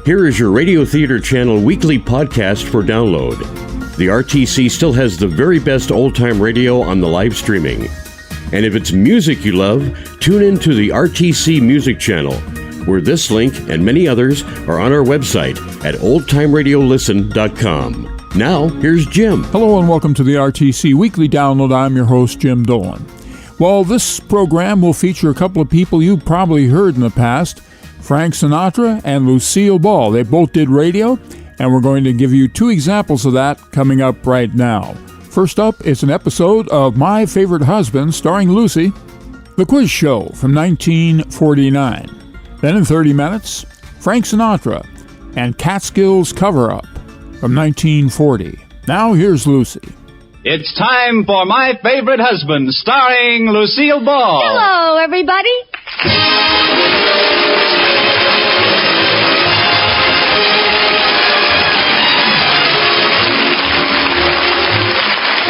Here is your Radio Theater Channel weekly podcast for download. The RTC still has the very best old-time radio on the live streaming. And if it's music you love, tune in to the RTC Music Channel, where this link and many others are on our website at oldtimeradiolisten.com. Now, here's Jim. Hello and welcome to the RTC Weekly Download. I'm your host, Jim Dolan. Well, this program will feature a couple of people you've probably heard in the past, Frank Sinatra and Lucille Ball. They both did radio, and we're going to give you two examples of that coming up right now. First up is an episode of My Favorite Husband starring Lucy, the quiz show from 1949. Then in 30 minutes, Frank Sinatra and Catskills Cover-Up from 1940. Now here's Lucy. It's time for My Favorite Husband, starring Lucille Ball. Hello, everybody.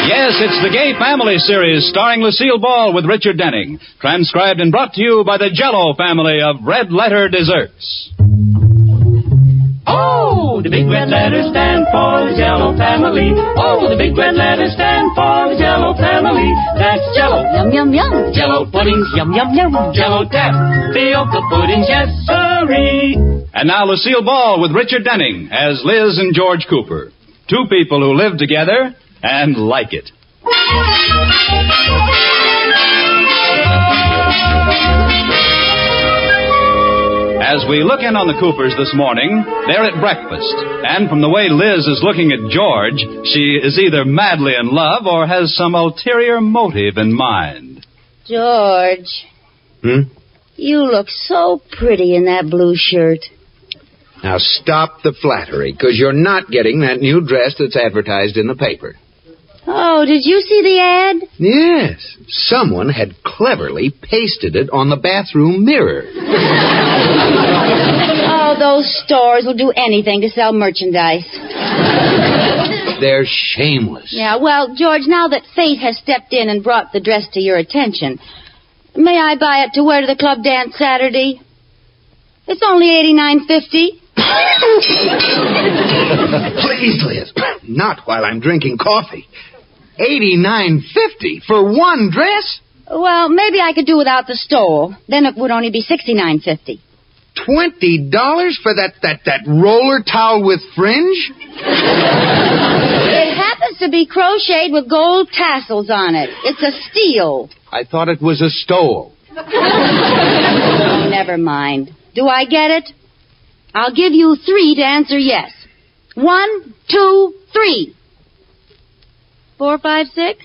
Yes, it's the Gay Family series starring Lucille Ball with Richard Denning. Transcribed and brought to you by the Jell-O family of red letter desserts. Oh, the big red letters stand for the Jell-O family. Oh, the big red letters stand for the Jell-O family. That's Jell-O. Yum, yum, yum. Jell-O puddings. Yum, yum, yum. Jell-O tapioca puddings. Yes, sirree. And now Lucille Ball with Richard Denning as Liz and George Cooper. Two people who live together and like it. As we look in on the Coopers this morning, they're at breakfast. And from the way Liz is looking at George, she is either madly in love or has some ulterior motive in mind. George. You look so pretty in that blue shirt. Now stop the flattery, because you're not getting that new dress that's advertised in the paper. Oh, did you see the ad? Yes. Someone had cleverly pasted it on the bathroom mirror. Oh, those stores will do anything to sell merchandise. They're shameless. Yeah, well, George, now that fate has stepped in and brought the dress to your attention, may I buy it to wear to the club dance Saturday? It's only $89.50. Please, Liz. Not while I'm drinking coffee. $89.50 for one dress? Well, maybe I could do without the stole. Then it would only be $69.50. $20 for that roller towel with fringe? It happens to be crocheted with gold tassels on it. It's a steal. I thought it was a stole. Oh, never mind. Do I get it? I'll give you 3 to answer yes. 1, 2, 3. 4, 5, 6?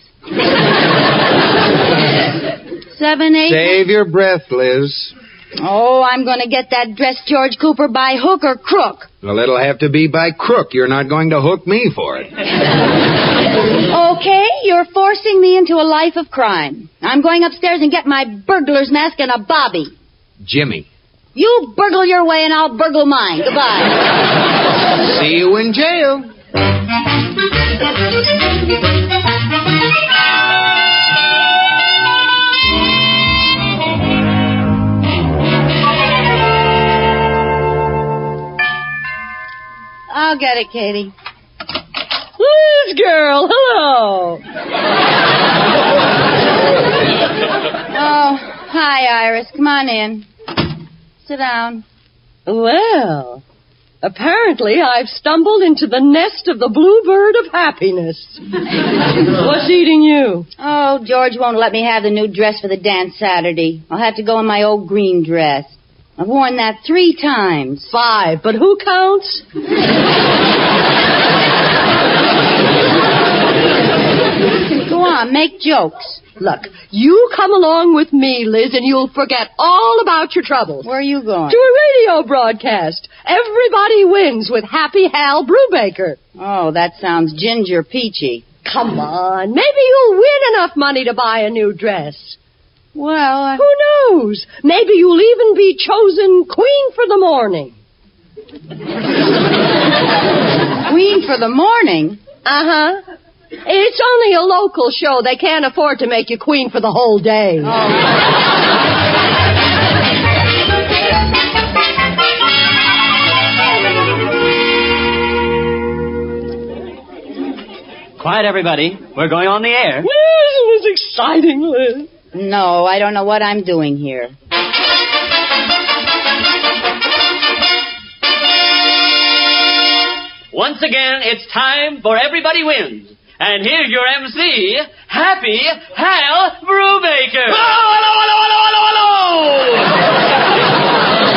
7, 8? Save your breath, Liz. Oh, I'm going to get that dress, George Cooper, by hook or crook. Well, it'll have to be by crook. You're not going to hook me for it. Okay, you're forcing me into a life of crime. I'm going upstairs and get my burglar's mask and a bobby. Jimmy. You burgle your way and I'll burgle mine. Goodbye. See you in jail. I'll get it, Katie. Liz, girl, hello. Oh, hi, Iris. Come on in. Sit down. Well, apparently I've stumbled into the nest of the bluebird of happiness. What's eating you? Oh, George won't let me have the new dress for the dance Saturday. I'll have to go in my old green dress. I've worn that 3 times. 5, but who counts? Go on, make jokes. Look, you come along with me, Liz, and you'll forget all about your troubles. Where are you going? To a radio broadcast. Everybody wins with Happy Hal Brubaker. Oh, that sounds ginger peachy. Come on, maybe you'll win enough money to buy a new dress. Well, Who knows? Maybe you'll even be chosen Queen for the Morning. Queen for the Morning? Uh-huh. It's only a local show. They can't afford to make you queen for the whole day. Oh. Quiet, everybody. We're going on the air. Liz, it was exciting, Liz. No, I don't know what I'm doing here. Once again, it's time for Everybody Wins. And here's your MC, Happy Hal Brubaker. Hello!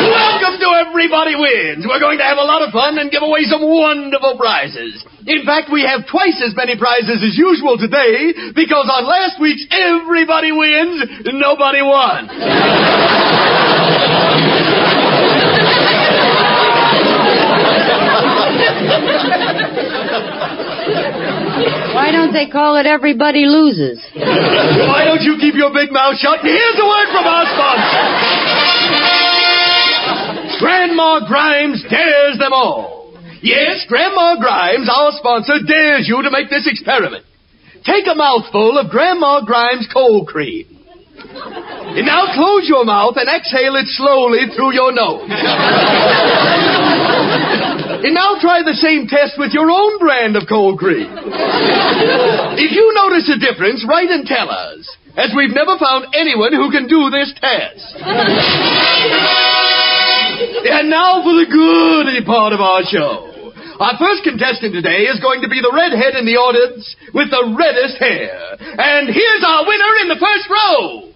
Welcome to Everybody Wins. We're going to have a lot of fun and give away some wonderful prizes. In fact, we have twice as many prizes as usual today because on last week's Everybody Wins, nobody won. Why don't they call it Everybody Loses? Why don't you keep your big mouth shut? Here's a word from our sponsor. Grandma Grimes dares them all. Yes, Grandma Grimes, our sponsor, dares you to make this experiment. Take a mouthful of Grandma Grimes cold cream. And now close your mouth and exhale it slowly through your nose. And now try the same test with your own brand of cold cream. If you notice a difference, write and tell us, as we've never found anyone who can do this test. And now for the goody part of our show. Our first contestant today is going to be the redhead in the audience with the reddest hair. And here's our winner in the first row.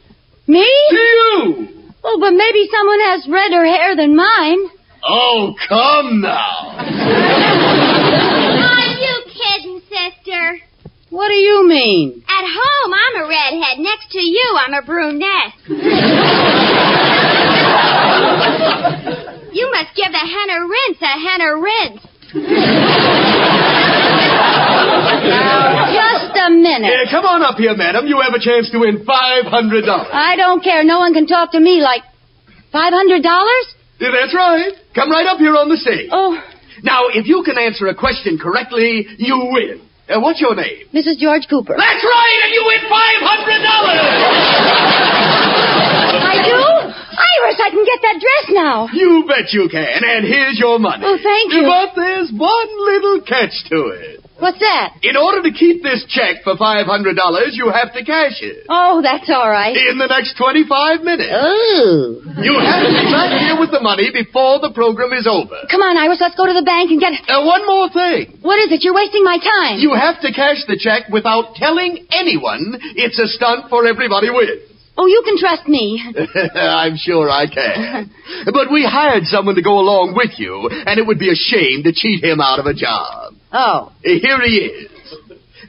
Me? To you. Oh, but maybe someone has redder hair than mine. Oh, come now. Are you kidding, sister? What do you mean? At home, I'm a redhead. Next to you, I'm a brunette. You must give the henna rinse a henna rinse. Now, just a minute. Come on up here, madam. You have a chance to win $500. I don't care. No one can talk to me like... $500? That's right. Come right up here on the stage. Oh. Now, if you can answer a question correctly, you win. What's your name? Mrs. George Cooper. That's right, and you win $500! I do? Iris, I can get that dress now. You bet you can, and here's your money. Oh, thank you. But there's one little catch to it. What's that? In order to keep this check for $500, you have to cash it. Oh, that's all right. In the next 25 minutes. Oh. You have to be back here with the money before the program is over. Come on, Iris, let's go to the bank and get it. One more thing. What is it? You're wasting my time. You have to cash the check without telling anyone it's a stunt for Everybody Wins. Oh, you can trust me. I'm sure I can. But we hired someone to go along with you, and it would be a shame to cheat him out of a job. Oh. Here he is.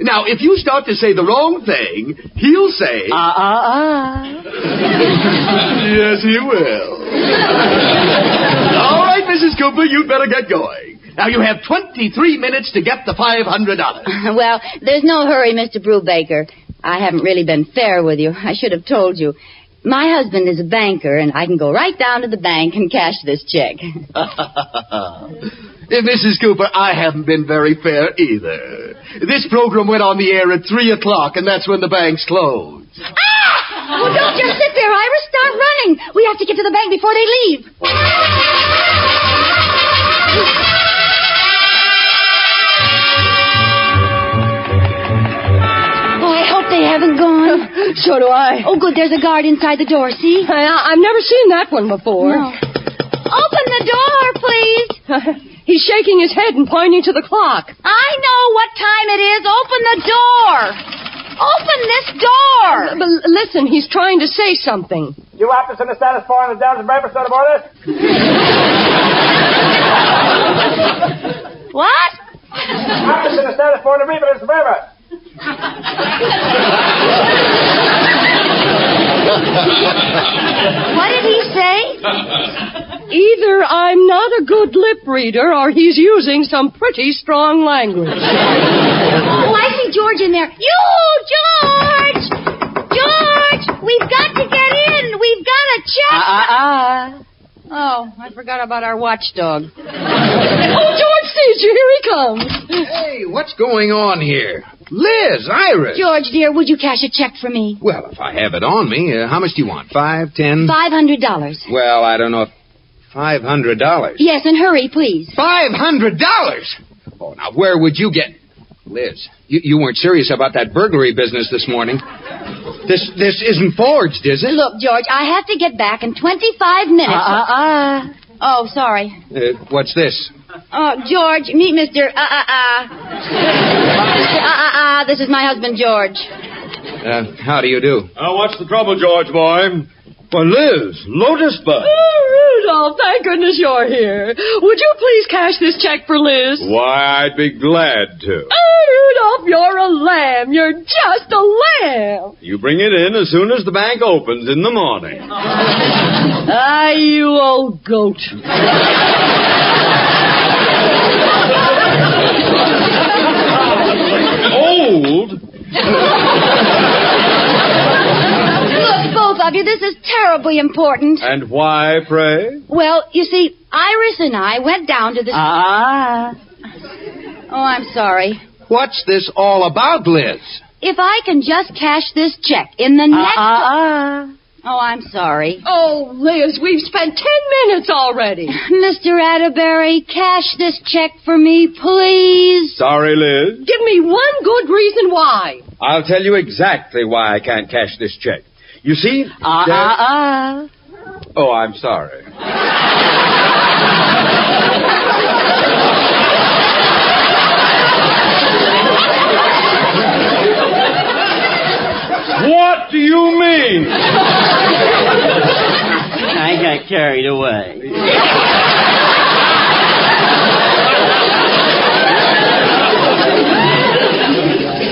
Now, if you start to say the wrong thing, he'll say... Yes, he will. All right, Mrs. Cooper, you'd better get going. Now, you have 23 minutes to get the $500. Well, there's no hurry, Mr. Brubaker. I haven't really been fair with you. I should have told you. My husband is a banker, and I can go right down to the bank and cash this check. Mrs. Cooper, I haven't been very fair either. This program went on the air at 3 o'clock, and that's when the banks closed. Ah! Well, don't just sit there, Iris. Start running. We have to get to the bank before they leave. They haven't gone. So do I. Oh, good. There's a guard inside the door, see? I've never seen that one before. No. Open the door, please. He's shaking his head and pointing to the clock. I know what time it is. Open the door. Open this door. But listen, he's trying to say something. You officers in the status for on the Dallas Breakfast out of order? What? Officers in the status for the Reaper Forever. What did he say? Either I'm not a good lip reader or he's using some pretty strong language. Oh, I see George in there. You, George! George! We've got to get in. We've got a check. Oh, I forgot about our watchdog. Oh, George sees you. Here he comes. Hey, what's going on here? Liz, Iris. George, dear, would you cash a check for me? Well, if I have it on me, how much do you want? $5, $10? $500. Well, I don't know if... $500? Yes, and hurry, please. $500? Oh, now, where would you get... Liz, you weren't serious about that burglary business this morning. This isn't forged, is it? Look, George, I have to get back in 25 minutes. Oh, sorry. What's this? Oh, George, meet Mr. Mr. This is my husband, George. How do you do? What's the trouble, George boy? Well, Liz, Lotus Bud. Oh, Rudolph, thank goodness you're here. Would you please cash this check for Liz? Why, I'd be glad to. Oh, Rudolph, you're a lamb. You're just a lamb. You bring it in as soon as the bank opens in the morning. You old goat. Old? Look, both of you, this is terribly important. And why, pray? Well, you see, Iris and I went down to the... Oh, I'm sorry. What's this all about, Liz? If I can just cash this check in the next... Oh, I'm sorry. Oh, Liz, we've spent 10 minutes already. Mr. Atterbury, cash this check for me, please. Sorry, Liz. Give me one good reason why. I'll tell you exactly why I can't cash this check. You see... Oh, I'm sorry. What do you mean? I got carried away.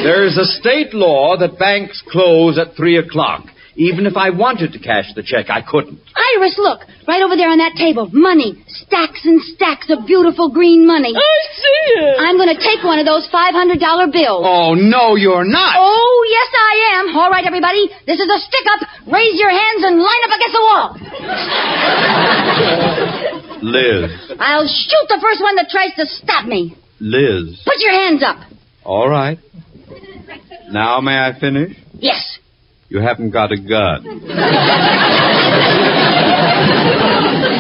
There's a state law that banks close at 3 o'clock. Even if I wanted to cash the check, I couldn't. Iris, look. Right over there on that table. Money. Stacks and stacks of beautiful green money. I see it. I'm going to take one of those $500 bills. Oh, no, you're not. Oh, yes, I am. All right, everybody. This is a stick-up. Raise your hands and line up against the wall. Liz. I'll shoot the first one that tries to stop me. Liz. Put your hands up. All right. Now may I finish? Yes. You haven't got a gun.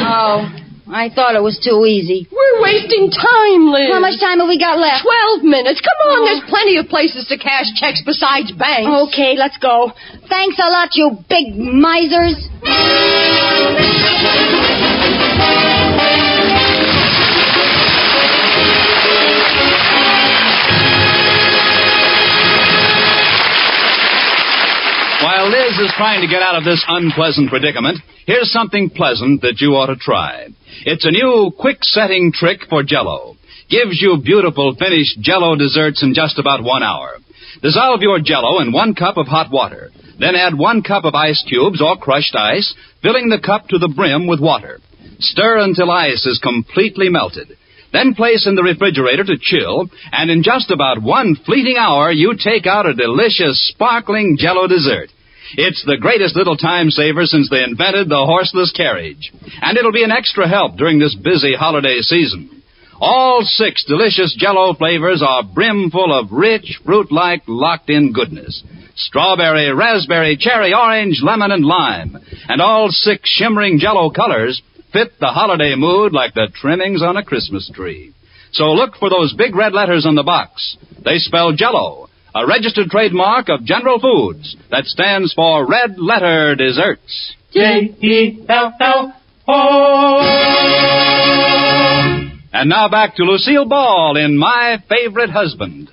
Oh, I thought it was too easy. We're wasting time, Liz. How much time have we got left? 12 minutes. Come on, there's plenty of places to cash checks besides banks. Okay, let's go. Thanks a lot, you big misers. While Liz is trying to get out of this unpleasant predicament, here's something pleasant that you ought to try. It's a new quick-setting trick for Jell-O. Gives you beautiful finished Jell-O desserts in just about 1 hour. Dissolve your Jell-O in 1 cup of hot water. Then add 1 cup of ice cubes or crushed ice, filling the cup to the brim with water. Stir until ice is completely melted. Then place in the refrigerator to chill, and in just about 1 fleeting hour, you take out a delicious, sparkling Jell-O dessert. It's the greatest little time saver since they invented the horseless carriage. And it'll be an extra help during this busy holiday season. All 6 delicious Jell-O flavors are brimful of rich, fruit-like, locked-in goodness. Strawberry, raspberry, cherry, orange, lemon, and lime. And all 6 shimmering Jell-O colors fit the holiday mood like the trimmings on a Christmas tree. So look for those big red letters on the box. They spell Jell-O, a registered trademark of General Foods that stands for Red Letter Desserts. J-E-L-L-O. And now back to Lucille Ball in My Favorite Husband.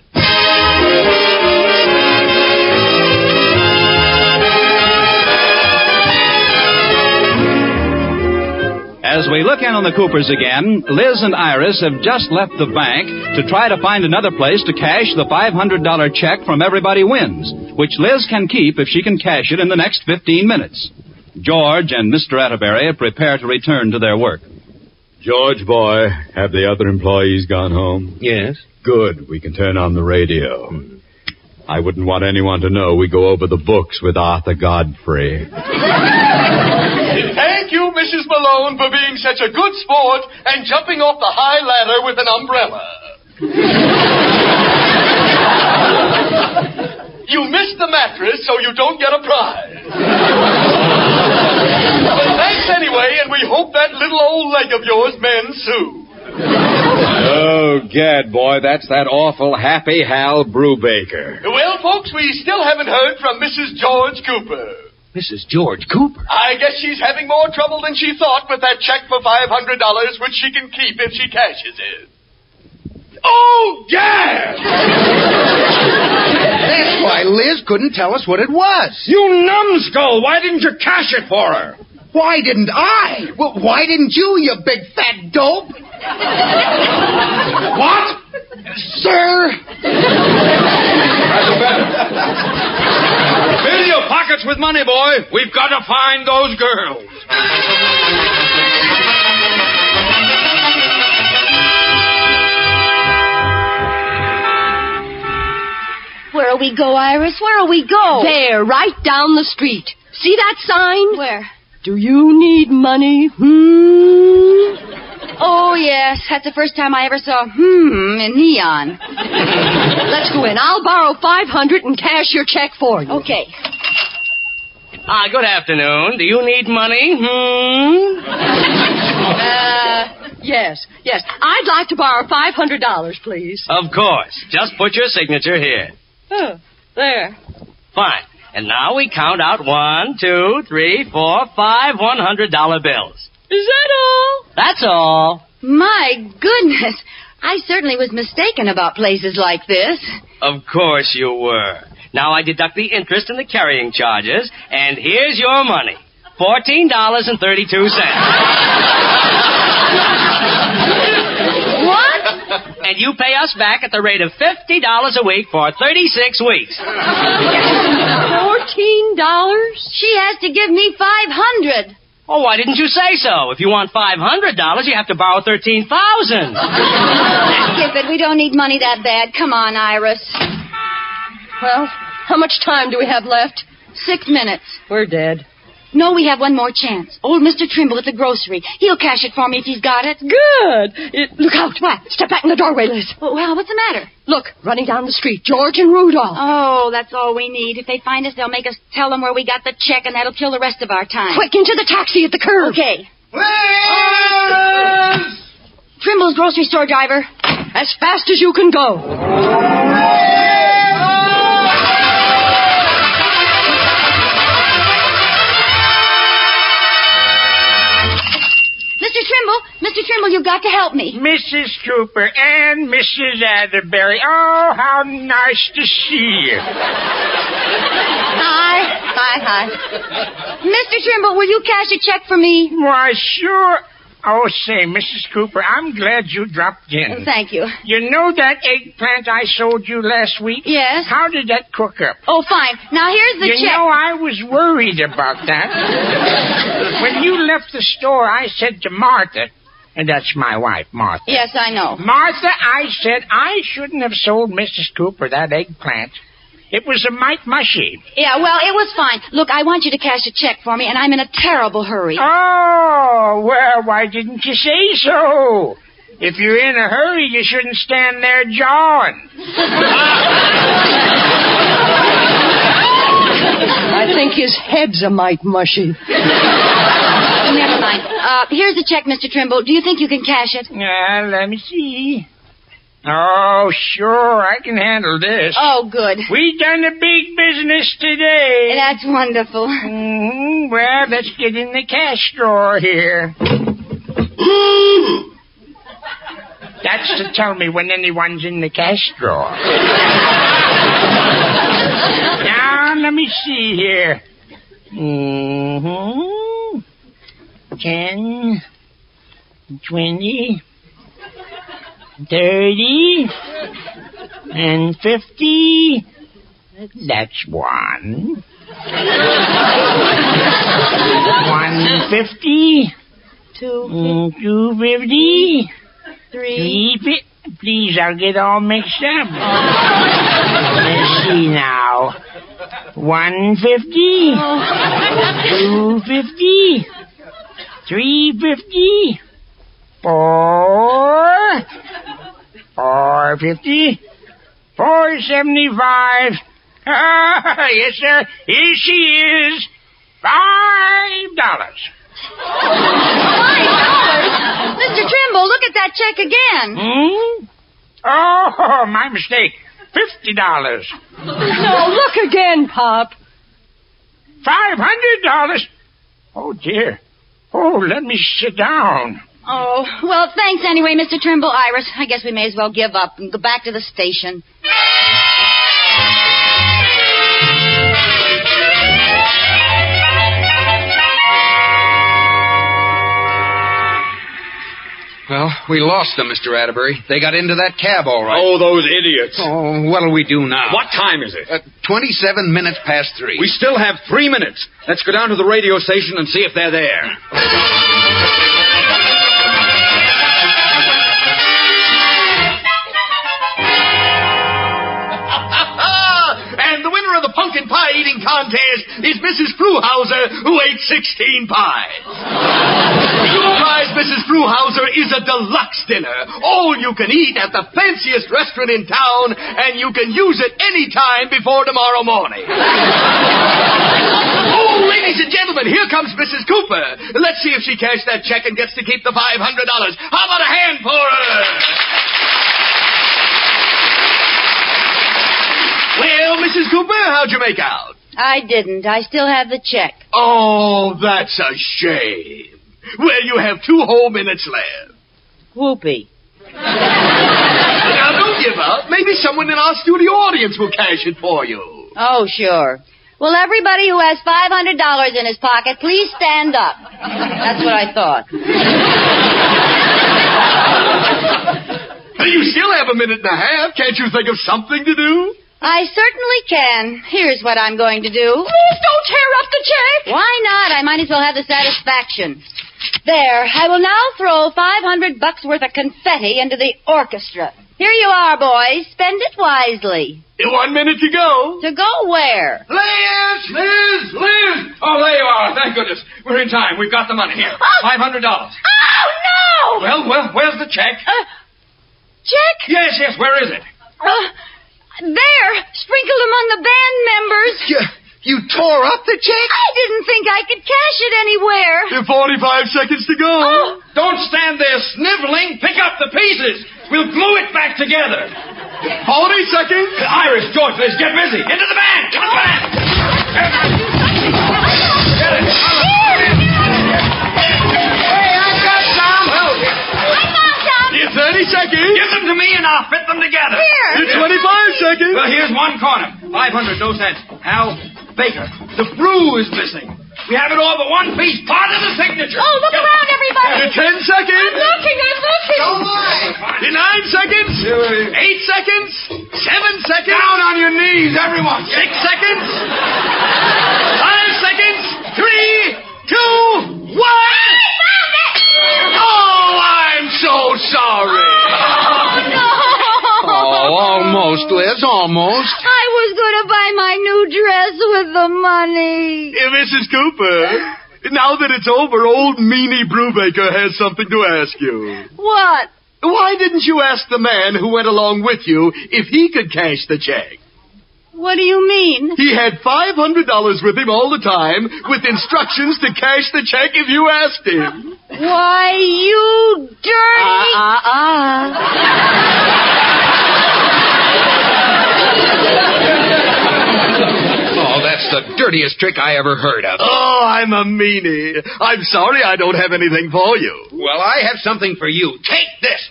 As we look in on the Coopers again, Liz and Iris have just left the bank to try to find another place to cash the $500 check from Everybody Wins, which Liz can keep if she can cash it in the next 15 minutes. George and Mr. Atterbury prepare to return to their work. George, boy, have the other employees gone home? Yes. Good. We can turn on the radio. I wouldn't want anyone to know we go over the books with Arthur Godfrey. Thank you, Mrs. Malone, for being such a good sport and jumping off the high ladder with an umbrella. You missed the mattress, so you don't get a prize. But thanks anyway, and we hope that little old leg of yours mends soon. Oh, Oh, gad, boy, that's that awful Happy Hal Brubaker. Well, folks, we still haven't heard from Mrs. George Cooper. Mrs. George Cooper? I guess she's having more trouble than she thought with that check for $500, which she can keep if she cashes it. Oh, gad! That's why Liz couldn't tell us what it was. You numbskull! Why didn't you cash it for her? Why didn't I? Well, why didn't you big fat dope? What? Sir? Fill your pockets with money, boy. We've got to find those girls. Where'll we go, Iris? Where'll we go? There, right down the street. See that sign? Where? Do you need money? Oh, yes. That's the first time I ever saw in neon. Let's go in. I'll borrow $500 and cash your check for you. Okay. Good afternoon. Do you need money? Yes. I'd like to borrow $500, please. Of course. Just put your signature here. Oh, there. Fine. And now we count out 1, 2, 3, 4, 5 $100 bills. Is that all? That's all. My goodness. I certainly was mistaken about places like this. Of course you were. Now I deduct the interest and the carrying charges, and here's your money. $14.32. What? And you pay us back at the rate of $50 a week for 36 weeks. $14? She has to give me $500. Oh, why didn't you say so? If you want $500, you have to borrow $13,000. Skip it. We don't need money that bad. Come on, Iris. Well, how much time do we have left? 6 minutes. We're dead. No, we have one more chance. Old Mr. Trimble at the grocery. He'll cash it for me if he's got it. Good. Look out. What? Step back in the doorway, Liz. Well, what's the matter? Look, running down the street, George and Rudolph. Oh, that's all we need. If they find us, they'll make us tell them where we got the check, and that'll kill the rest of our time. Quick, into the taxi at the curb. Okay. Trimble's grocery store driver. As fast as you can go. Mr. Trimble, you've got to help me. Mrs. Cooper and Mrs. Atterbury. Oh, how nice to see you. Hi. Mr. Trimble, will you cash a check for me? Why, sure. Oh, say, Mrs. Cooper, I'm glad you dropped in. Thank you. You know that eggplant I sold you last week? Yes. How did that cook up? Oh, fine. Now, here's the check. You know, I was worried about that. When you left the store, I said to Martha, and that's my wife, Martha. Yes, I know. Martha, I said I shouldn't have sold Mrs. Cooper that eggplant. It was a mite mushy. Yeah, well, it was fine. Look, I want you to cash a check for me, and I'm in a terrible hurry. Oh, well, why didn't you say so? If you're in a hurry, you shouldn't stand there jawing. I think his head's a mite mushy. Never mind. Here's the check, Mr. Trimble. Do you think you can cash it? Let me see. Oh, sure, I can handle this. Oh, good. We done a big business today. That's wonderful. Mm-hmm. Well, let's get in the cash drawer here. That's to tell me when anyone's in the cash drawer. Now, let me see here. 10, 20... 30 and 50. That's 1. 150. 250. 350. Please, I'll get all mixed up. Let's see now. 150. 250. 350. 450, 475. Yes, sir. Here she is. $5. $5? Mr. Trimble, look at that check again. Oh, my mistake. $50. No, look again, Pop. $500? Oh, dear. Oh, let me sit down. Oh, well, thanks anyway, Mr. Trimble. Iris, I guess we may as well give up and go back to the station. Well, we lost them, Mr. Atterbury. They got into that cab all right. Oh, those idiots. Oh, what'll we do now? What time is it? 27 minutes past 3. We still have 3 minutes. Let's go down to the radio station and see if they're there. And the winner of the pumpkin pie eating contest is Mrs. Fruhauser, who ate 16 pies. Your prize, Mrs. Fruhauser, is a deluxe dinner. All you can eat at the fanciest restaurant in town, and you can use it any time before tomorrow morning. Oh, ladies and gentlemen, here comes Mrs. Cooper. Let's see if she cashed that check and gets to keep the $500. How about a hand for her? Well, Mrs. Cooper, how'd you make out? I didn't. I still have the check. Oh, that's a shame. Well, you have 2 whole minutes left. Whoopee. Now, don't give up. Maybe someone in our studio audience will cash it for you. Oh, sure. Well, everybody who has $500 in his pocket, please stand up. That's what I thought. You still have a minute and a half. Can't you think of something to do? I certainly can. Here's what I'm going to do. Please don't tear up the check. Why not? I might as well have the satisfaction. There. I will now throw $500 worth of confetti into the orchestra. Here you are, boys. Spend it wisely. 1 minute to go. To go where? Liz! Oh, there you are. Thank goodness. We're in time. We've got the money here. $500. Oh, no! Well, where's the check? Check? Yes. Where is it? There. Sprinkled among the band members. You tore up the check? I didn't think I could cash it anywhere. 45 seconds to go. Oh. Don't stand there sniveling. Pick up the pieces. We'll glue it back together. 40 seconds. Iris, George, Liz, get busy. Into the band. Get it. Hey, I got some. I found some. 30 seconds. Give them to me and I'll fit them together. Here. 25 seconds. Well, here's one corner. 500, no cents. Al Baker. The brew is missing. We have it all but one piece. Part of the signature. Oh, look around, everybody. 10 seconds. I'm looking. So am I. 9 seconds. 8 seconds. 7 seconds. Down on your knees, everyone. 6 seconds. 5 seconds. 3, 2, 1. Oh, I'm so sorry. Oh, no. Oh, almost, Liz, almost. I was going to buy my new dress with the money. Mrs. Cooper, now that it's over, old Meanie Brubaker has something to ask you. What? Why didn't you ask the man who went along with you if he could cash the check? What do you mean? He had $500 with him all the time, with instructions to cash the check if you asked him. Why, you dirty... Oh, that's the dirtiest trick I ever heard of. Oh, I'm a meanie. I'm sorry I don't have anything for you. Well, I have something for you. Take this.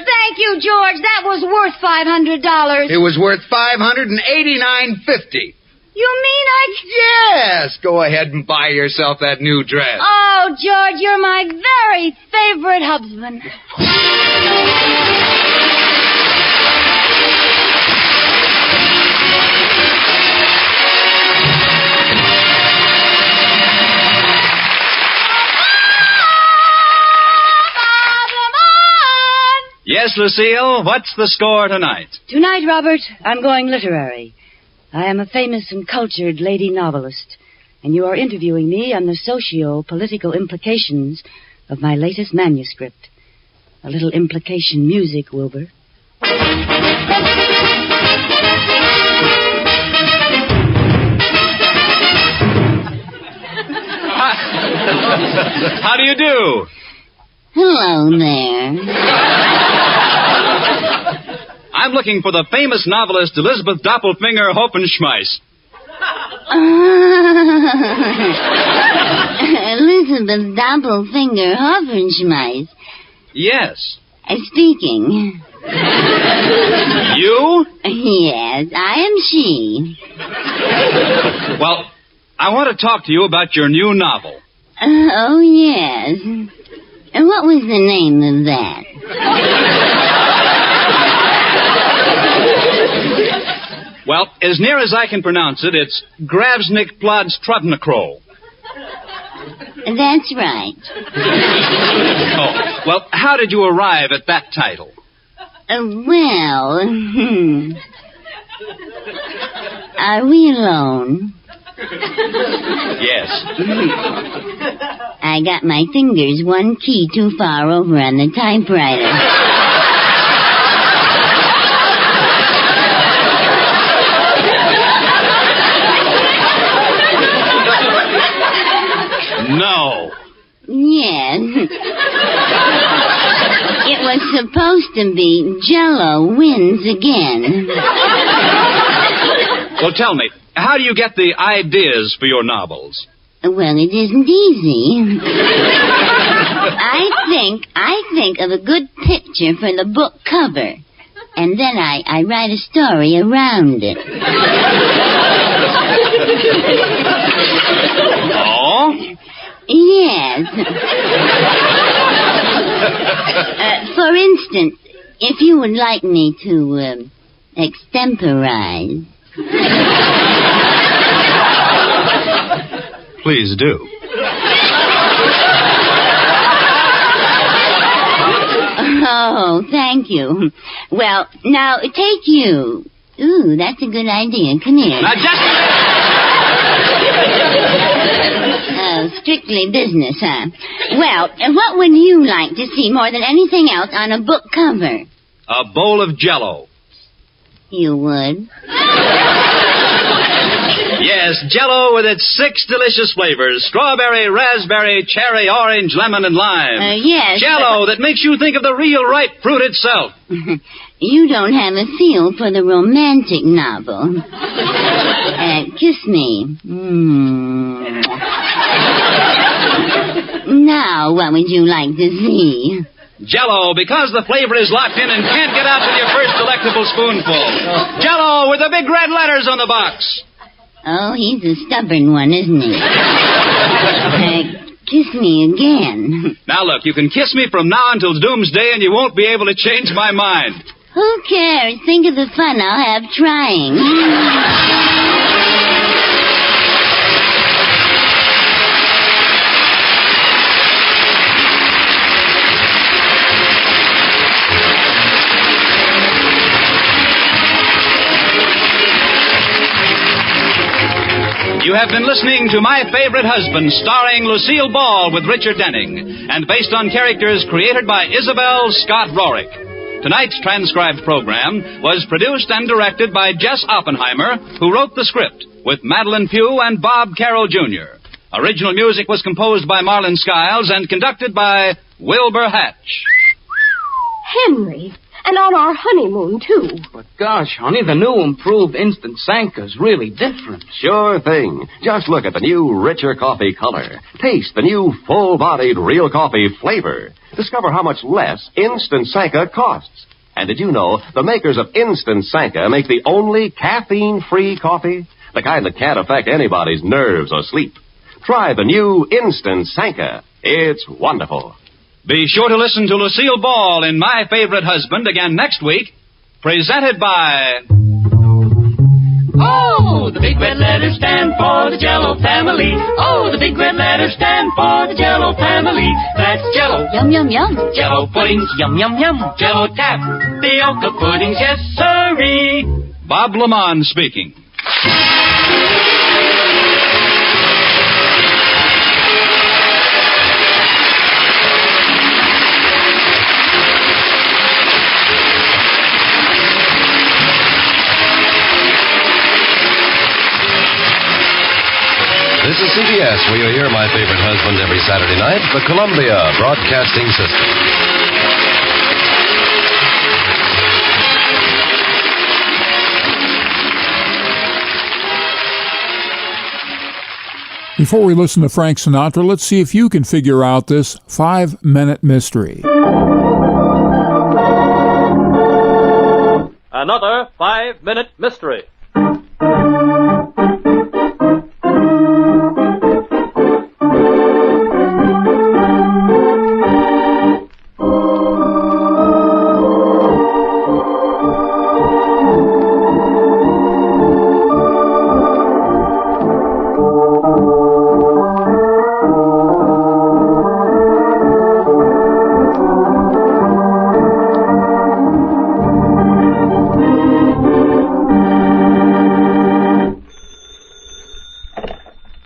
Thank you, George. That was worth $500. It was worth $589.50. You mean Yes, go ahead and buy yourself that new dress. Oh, George, you're my very favorite husband. Yes, Lucille, what's the score tonight? Tonight, Robert, I'm going literary. I am a famous and cultured lady novelist, and you are interviewing me on the socio-political implications of my latest manuscript. A little implication music, Wilbur. How do you do? Hello there. I'm looking for the famous novelist Elizabeth Doppelfinger Hoppenschmeiss. Elizabeth Doppelfinger Hoffenschmeiss. Yes. Speaking. You? Yes, I am she. Well, I want to talk to you about your new novel. Oh, yes. And what was the name of that? Well, as near as I can pronounce it, it's Gravsnik Plods Trudnikro. That's right. Oh, well, how did you arrive at that title? Well, are we alone? Yes. I got my fingers one key too far over on the typewriter. No. Yes. It was supposed to be Jell-O wins again. Well, tell me, how do you get the ideas for your novels? Well, it isn't easy. I think of a good picture for the book cover, and then I write a story around it. Oh? Yes. For instance, if you would like me to extemporize. Please do. Oh, thank you. Well, now, take you. Ooh, that's a good idea. Come here. Now, just... Oh, strictly business, huh? Well, what would you like to see more than anything else on a book cover? A bowl of Jell-O. You would? Yes, Jell-O with its 6 delicious flavors. Strawberry, raspberry, cherry, orange, lemon, and lime. Yes. Jell-O that makes you think of the real ripe fruit itself. You don't have a feel for the romantic novel. Kiss me. Now, what would you like to see? Jell-O, because the flavor is locked in and can't get out with your first delectable spoonful. Jell-O with the big red letters on the box. Oh, he's a stubborn one, isn't he? Kiss me again. Now, look, you can kiss me from now until doomsday and you won't be able to change my mind. Who cares? Think of the fun I'll have trying. You have been listening to My Favorite Husband, starring Lucille Ball with Richard Denning, and based on characters created by Isabel Scott Rorick. Tonight's transcribed program was produced and directed by Jess Oppenheimer, who wrote the script, with Madeline Pugh and Bob Carroll, Jr. Original music was composed by Marlon Skiles and conducted by Wilbur Hatch. Henry, and on our honeymoon, too. But gosh, honey, the new improved Instant Sanka's really different. Sure thing. Just look at the new richer coffee color. Taste the new full-bodied real coffee flavor. Discover how much less Instant Sanka costs. And did you know the makers of Instant Sanka make the only caffeine-free coffee? The kind that can't affect anybody's nerves or sleep. Try the new Instant Sanka. It's wonderful. Be sure to listen to Lucille Ball in My Favorite Husband again next week, presented by... Oh, the big red letters stand for the Jell-O family. Oh, the big red letters stand for the Jell-O family. That's Jell-O. Yum, yum, yum. Jell-O puddings, yum, yum, yum. Jell-O tapioca puddings, yes, sirree. Bob Lamont speaking. This is CBS, where you hear my favorite husband every Saturday night, the Columbia Broadcasting System. Before we listen to Frank Sinatra, let's see if you can figure out this 5-minute mystery. Another 5-minute mystery.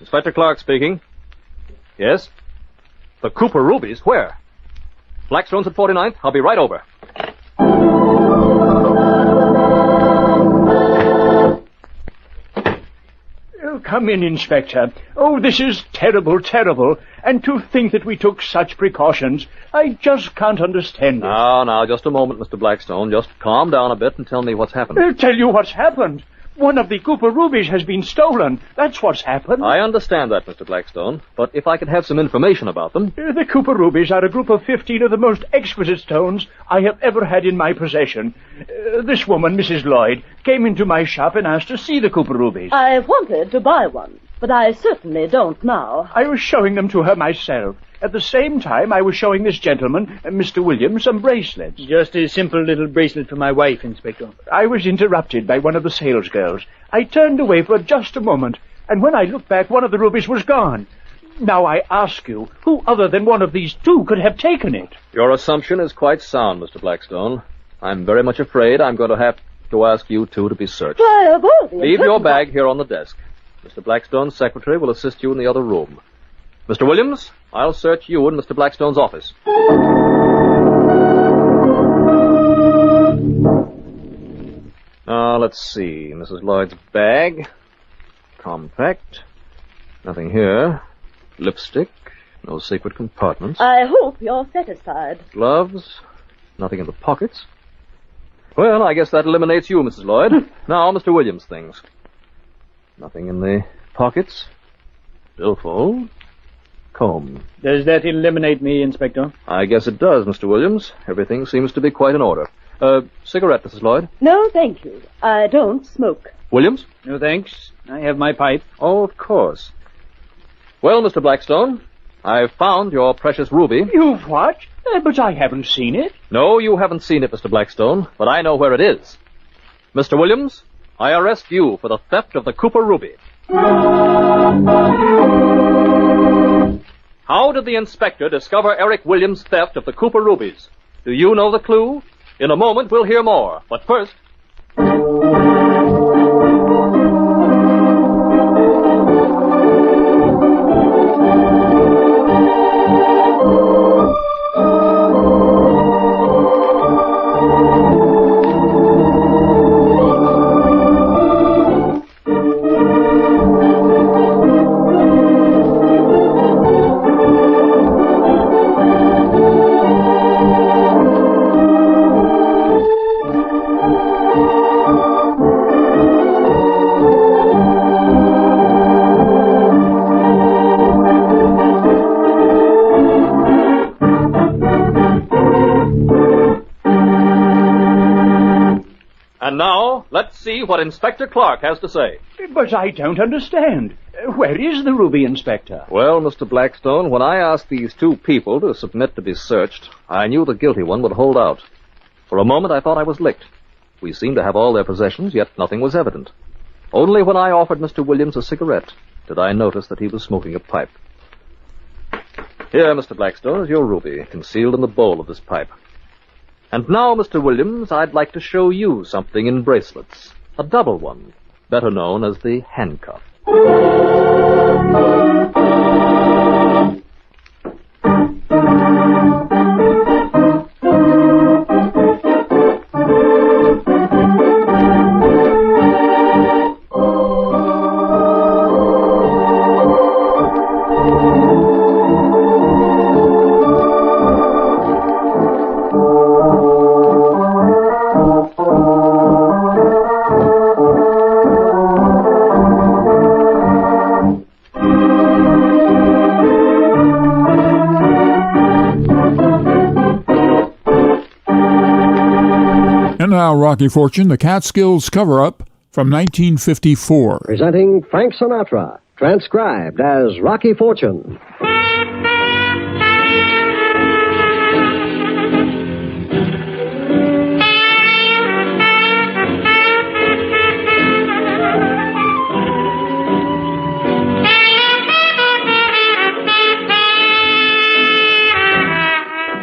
Inspector Clark speaking. Yes? The Cooper Rubies? Where? Blackstone's at 49th? I'll be right over. Oh, come in, Inspector. Oh, this is terrible, terrible. And to think that we took such precautions. I just can't understand it. Now, just a moment, Mr. Blackstone. Just calm down a bit and tell me what's happened. I'll tell you what's happened. One of the Cooper Rubies has been stolen. That's what's happened. I understand that, Mr. Blackstone, but if I could have some information about them... The Cooper Rubies are a group of 15 of the most exquisite stones I have ever had in my possession. This woman, Mrs. Lloyd, came into my shop and asked to see the Cooper Rubies. I wanted to buy one, but I certainly don't now. I was showing them to her myself. At the same time, I was showing this gentleman, Mr. Williams, some bracelets. Just a simple little bracelet for my wife, Inspector. I was interrupted by one of the sales girls. I turned away for just a moment, and when I looked back, one of the rubies was gone. Now I ask you, who other than one of these two could have taken it? Your assumption is quite sound, Mr. Blackstone. I'm very much afraid I'm going to have to ask you two to be searched. Why, of all the Leave your bag here on the desk. Mr. Blackstone's secretary will assist you in the other room. Mr. Williams, I'll search you in Mr. Blackstone's office. Now, let's see. Mrs. Lloyd's bag. Compact. Nothing here. Lipstick. No secret compartments. I hope you're satisfied. Gloves. Nothing in the pockets. Well, I guess that eliminates you, Mrs. Lloyd. Now, Mr. Williams' things. Nothing in the pockets. Billfold. Comb. Does that eliminate me, Inspector? I guess it does, Mr. Williams. Everything seems to be quite in order. Cigarette, Mrs. Lloyd? No, thank you. I don't smoke. Williams? No, thanks. I have my pipe. Oh, of course. Well, Mr. Blackstone, I've found your precious ruby. You've what? But I haven't seen it. No, you haven't seen it, Mr. Blackstone, but I know where it is. Mr. Williams, I arrest you for the theft of the Cooper ruby. How did the inspector discover Eric Williams' theft of the Cooper rubies? Do you know the clue? In a moment, we'll hear more. But first... And now, let's see what Inspector Clark has to say. But I don't understand. Where is the ruby, Inspector? Well, Mr. Blackstone, when I asked these two people to submit to be searched, I knew the guilty one would hold out. For a moment, I thought I was licked. We seemed to have all their possessions, yet nothing was evident. Only when I offered Mr. Williams a cigarette did I notice that he was smoking a pipe. Here, Mr. Blackstone, is your ruby, concealed in the bowl of this pipe. And now, Mr. Williams, I'd like to show you something in bracelets. A double one, better known as the handcuff. now Rocky Fortune, the Catskills cover-up from 1954. Presenting Frank Sinatra, transcribed as Rocky Fortune.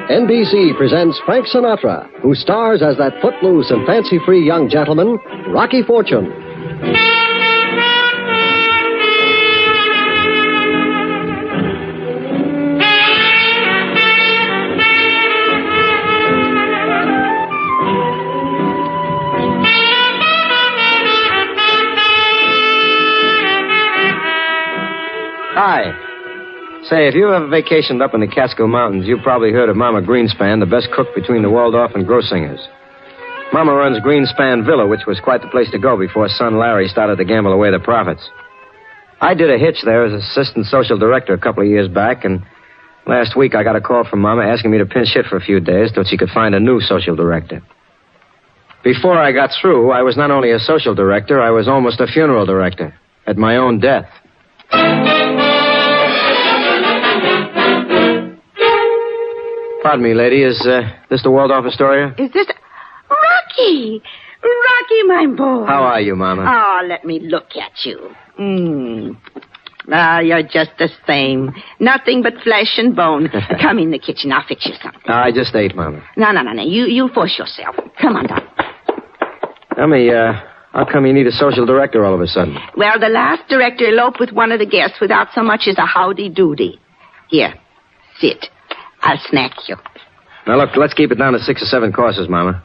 NBC presents Frank Sinatra, who stars as that footloose and fancy-free young gentleman, Rocky Fortune. Hi. Say, if you ever vacationed up in the Catskill Mountains, you've probably heard of Mama Greenspan, the best cook between the Waldorf and Grossingers. Mama runs Greenspan Villa, which was quite the place to go before son Larry started to gamble away the profits. I did a hitch there as assistant social director a couple of years back, and last week I got a call from Mama asking me to pinch hit for a few days till she could find a new social director. Before I got through, I was not only a social director, I was almost a funeral director at my own death. Pardon me, lady. Is this the Waldorf Astoria? Is this... Rocky! Rocky, my boy. How are you, Mama? Oh, let me look at you. You're just the same. Nothing but flesh and bone. Come in the kitchen. I'll fix you something. I just ate, Mama. No. You force yourself. Come on down. Tell me, how come you need a social director all of a sudden? Well, the last director eloped with one of the guests without so much as a howdy-doody. Here, sit. I'll snack you. Now, look, let's keep it down to 6 or 7 courses, Mama.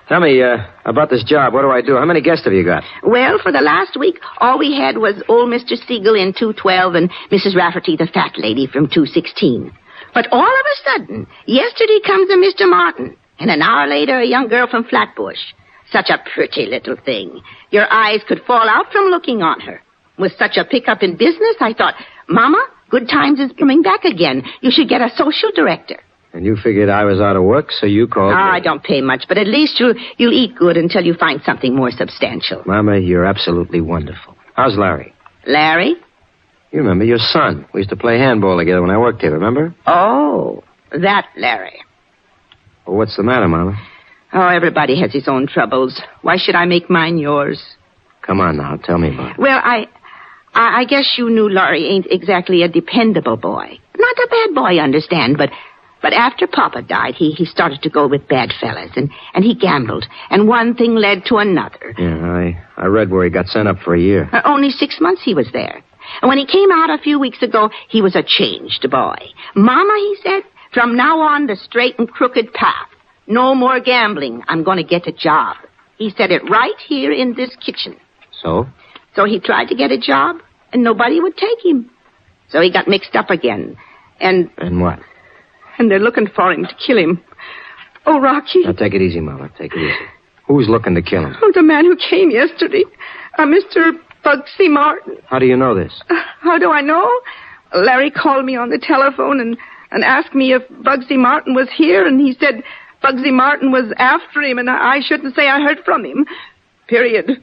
Tell me, about this job, what do I do? How many guests have you got? Well, for the last week, all we had was old Mr. Siegel in 212 and Mrs. Rafferty, the fat lady, from 216. But all of a sudden, yesterday comes a Mr. Martin, and an hour later, a young girl from Flatbush. Such a pretty little thing. Your eyes could fall out from looking on her. With such a pickup in business, I thought, Mama, good times is coming back again. You should get a social director. And you figured I was out of work, so you called me. I don't pay much, but at least you'll eat good until you find something more substantial. Mama, you're absolutely wonderful. How's Larry? Larry? You remember your son. We used to play handball together when I worked here, remember? Oh, that Larry. Well, what's the matter, Mama? Oh, everybody has his own troubles. Why should I make mine yours? Come on now, tell me about it. Well, I guess you knew Laurie ain't exactly a dependable boy. Not a bad boy, understand, but after Papa died, he started to go with bad fellas, and he gambled, and one thing led to another. Yeah, I read where he got sent up for a year. Only 6 months he was there. And when he came out a few weeks ago, he was a changed boy. Mama, he said, from now on, the straight and crooked path. No more gambling. I'm going to get a job. He said it right here in this kitchen. So? So he tried to get a job, and nobody would take him. So he got mixed up again. And what? And they're looking for him to kill him. Oh, Rocky. Now, take it easy, Mama. Take it easy. Who's looking to kill him? Oh, the man who came yesterday. Mr. Bugsy Martin. How do you know this? How do I know? Larry called me on the telephone and asked me if Bugsy Martin was here, and he said Bugsy Martin was after him, and I shouldn't say I heard from him. Period.